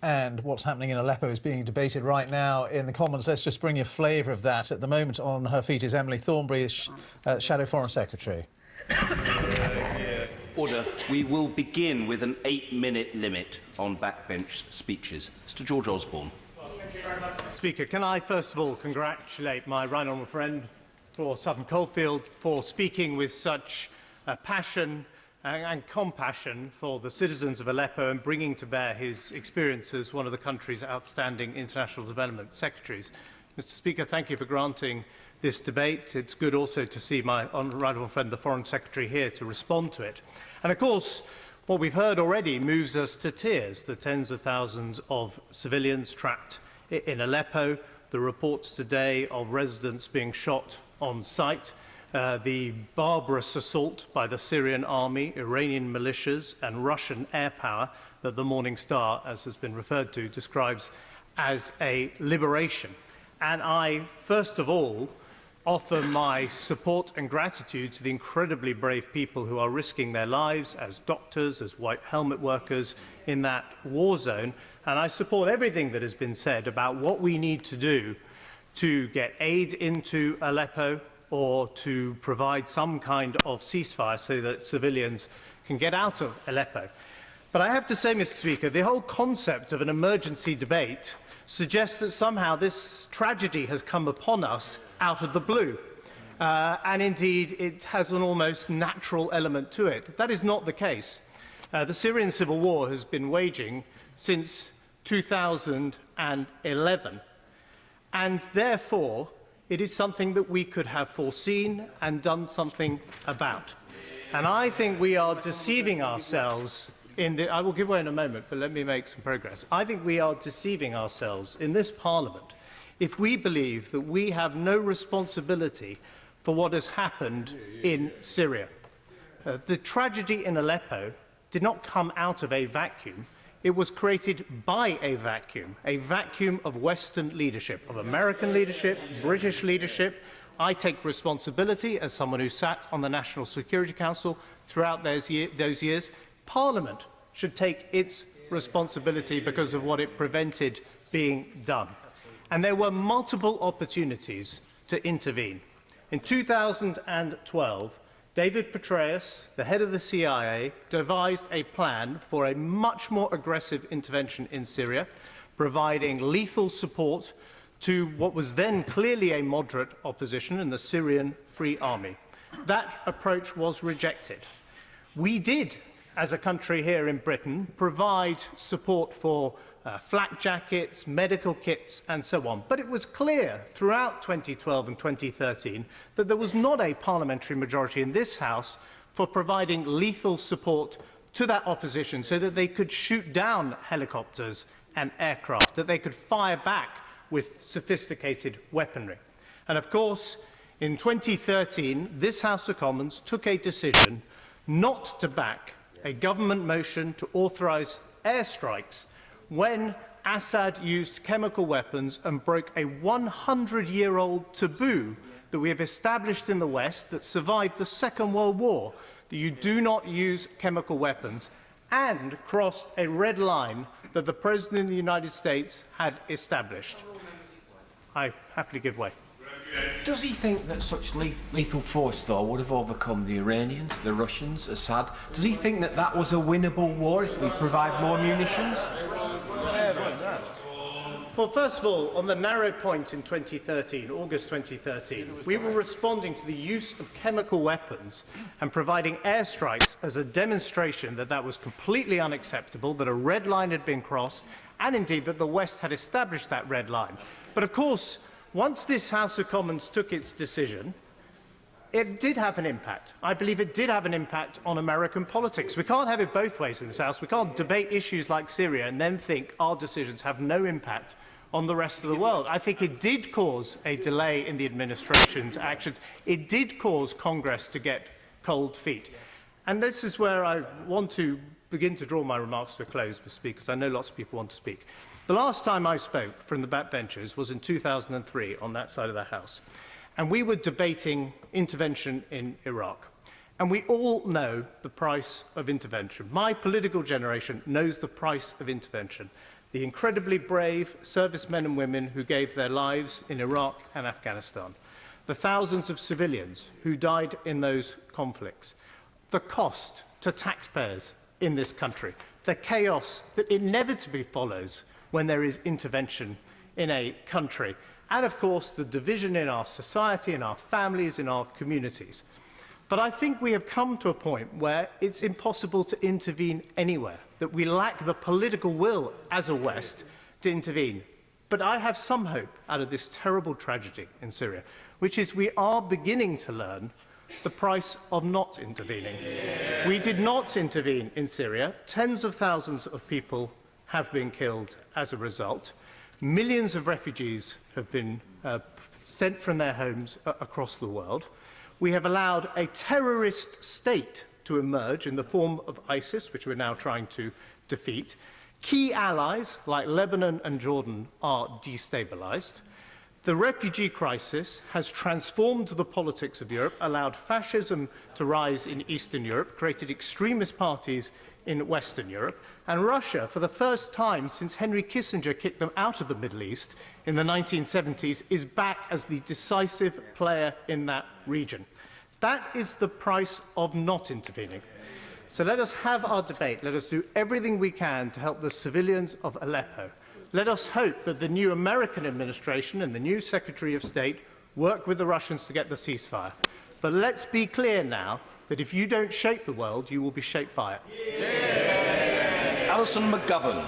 And what's happening in Aleppo is being debated right now in the Commons. Let's just bring you a flavour of that. At the moment on her feet is Emily Thornberry, Shadow Foreign Secretary. Order. We will begin with an 8-minute limit on backbench speeches. Mr. George Osborne. Thank you very much, Speaker. Can I first of all congratulate my right honourable friend for Sutton Coldfield for speaking with such passion and compassion for the citizens of Aleppo and bringing to bear his experience as one of the country's outstanding international development secretaries. Mr. Speaker, thank you for granting this debate. It's good also to see my right honourable friend, the Foreign Secretary, here to respond to it. And of course, what we've heard already moves us to tears. The tens of thousands of civilians trapped in Aleppo, the reports today of residents being shot on sight, the barbarous assault by the Syrian army, Iranian militias and Russian air power that the Morning Star, as has been referred to, describes as a liberation. And I, first of all, offer my support and gratitude to the incredibly brave people who are risking their lives as doctors, as white helmet workers in that war zone. And I support everything that has been said about what we need to do to get aid into Aleppo or to provide some kind of ceasefire so that civilians can get out of Aleppo. But I have to say, Mr. Speaker, the whole concept of an emergency debate suggests that somehow this tragedy has come upon us out of the blue. And indeed, it has an almost natural element to it. That is not the case. The Syrian civil war has been waging since 2011. And therefore, it is something that we could have foreseen and done something about. And I think we are deceiving ourselves I will give way in a moment, but let me make some progress. I think we are deceiving ourselves in this Parliament if we believe that we have no responsibility for what has happened in Syria. The tragedy in Aleppo did not come out of a vacuum. It was created by a vacuum of Western leadership, of American leadership, British leadership. I take responsibility as someone who sat on the National Security Council throughout those years. Parliament should take its responsibility because of what it prevented being done. And there were multiple opportunities to intervene. In 2012, David Petraeus, the head of the CIA, devised a plan for a much more aggressive intervention in Syria, providing lethal support to what was then clearly a moderate opposition in the Syrian Free Army. That approach was rejected. We did, as a country here in Britain, provide support for flak jackets, medical kits and so on. But it was clear throughout 2012 and 2013 that there was not a parliamentary majority in this House for providing lethal support to that opposition so that they could shoot down helicopters and aircraft, that they could fire back with sophisticated weaponry. And of course, in 2013, this House of Commons took a decision not to back a government motion to authorise airstrikes when Assad used chemical weapons and broke a 100-year-old taboo that we have established in the West that survived the Second World War, that you do not use chemical weapons, and crossed a red line that the President of the United States had established. I happily give way. Does he think that such lethal force, though, would have overcome the Iranians, the Russians, Assad? Does he think that that was a winnable war if we provide more munitions? Well, first of all, on the narrow point in 2013, August 2013, we were responding to the use of chemical weapons and providing airstrikes as a demonstration that that was completely unacceptable, that a red line had been crossed, and indeed that the West had established that red line. But of course, once this House of Commons took its decision, it did have an impact. I believe it did have an impact on American politics. We can't have it both ways in this House. We can't debate issues like Syria and then think our decisions have no impact on the rest of the world. I think it did cause a delay in the administration's actions. It did cause Congress to get cold feet. And this is where I want to begin to draw my remarks to a close, Mr. Speaker, because I know lots of people want to speak. The last time I spoke from the backbenches was in 2003 on that side of the House, and we were debating intervention in Iraq. And we all know the price of intervention. My political generation knows the price of intervention. The incredibly brave servicemen and women who gave their lives in Iraq and Afghanistan. The thousands of civilians who died in those conflicts. The cost to taxpayers in this country. The chaos that inevitably follows when there is intervention in a country. And, of course, the division in our society, in our families, in our communities. But I think we have come to a point where it's impossible to intervene anywhere, that we lack the political will as a West to intervene. But I have some hope out of this terrible tragedy in Syria, which is we are beginning to learn the price of not intervening. We did not intervene in Syria. Tens of thousands of people have been killed as a result. Millions of refugees have been sent from their homes across the world. We have allowed a terrorist state to emerge in the form of ISIS, which we're now trying to defeat. Key allies like Lebanon and Jordan are destabilized. The refugee crisis has transformed the politics of Europe, allowed fascism to rise in Eastern Europe, created extremist parties in Western Europe, and Russia, for the first time since Henry Kissinger kicked them out of the Middle East in the 1970s, is back as the decisive player in that region. That is the price of not intervening. So let us have our debate. Let us do everything we can to help the civilians of Aleppo. Let us hope that the new American administration and the new Secretary of State work with the Russians to get the ceasefire. But let's be clear now that if you don't shape the world, you will be shaped by it. Alison McGovern.